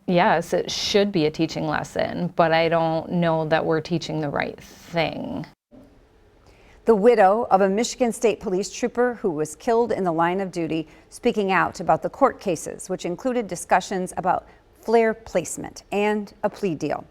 yes, it should be a teaching lesson, but I don't know that we're teaching the right thing. The widow of a Michigan State Police trooper who was killed in the line of duty, speaking out about the court cases, which included discussions about flare placement and a plea deal.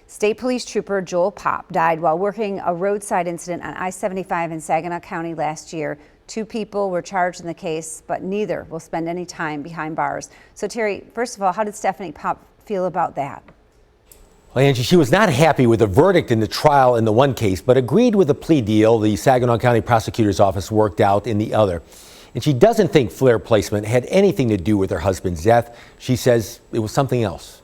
State Police Trooper Joel Popp died while working a roadside incident on I-75 in Saginaw County last year. 2 people were charged in the case, but neither will spend any time behind bars. So Terry, first of all, how did Stefanie Popp feel about that? Well, Angie, she was not happy with the verdict in the trial in the one case, but agreed with the plea deal the Saginaw County Prosecutor's Office worked out in the other. And she doesn't think flare placement had anything to do with her husband's death. She says it was something else.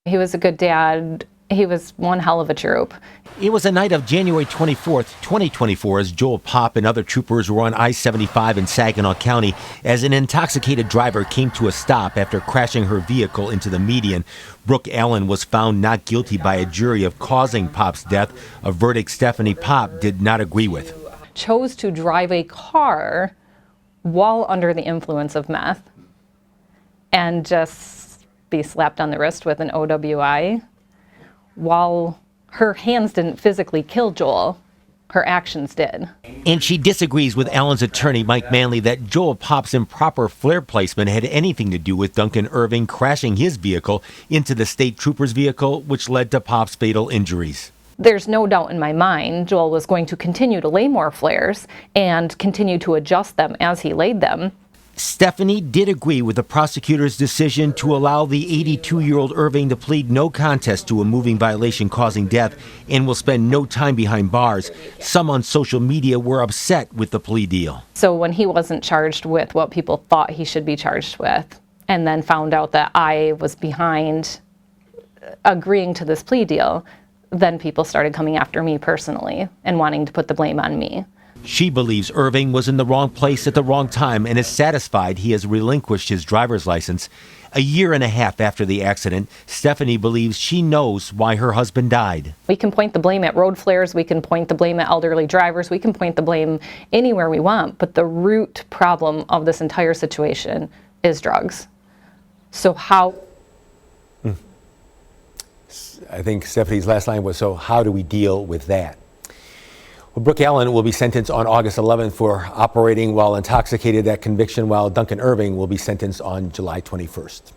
He was a good dad. He was one hell of a troop. It was a night of January 24th, 2024, as Joel Popp and other troopers were on I-75 in Saginaw County as an intoxicated driver came to a stop after crashing her vehicle into the median. Brooke Allen was found not guilty by a jury of causing Popp's death, a verdict Stefanie Popp did not agree with. Chose to drive a car while under the influence of meth and just be slapped on the wrist with an OWI. While her hands didn't physically kill Joel, her actions did. And she disagrees with Allen's attorney, Mike Manley, that Joel Popp's improper flare placement had anything to do with Duncan Irving crashing his vehicle into the state trooper's vehicle, which led to Popp's fatal injuries. There's no doubt in my mind Joel was going to continue to lay more flares and continue to adjust them as he laid them. Stefanie did agree with the prosecutor's decision to allow the 82-year-old Irving to plead no contest to a moving violation causing death and will spend no time behind bars. Some on social media were upset with the plea deal. So when he wasn't charged with what people thought he should be charged with, and then found out that I was behind agreeing to this plea deal, then people started coming after me personally and wanting to put the blame on me. She believes Irving was in the wrong place at the wrong time and is satisfied he has relinquished his driver's license. A year and a half after the accident, Stefanie believes she knows why her husband died. We can point the blame at road flares, we can point the blame at elderly drivers, we can point the blame anywhere we want, but the root problem of this entire situation is drugs. So how... I think Stefanie's last line was, so how do we deal with that? Well, Brooke Allen will be sentenced on August 11th for operating while intoxicated. That conviction, while Duncan Irving will be sentenced on July 21st.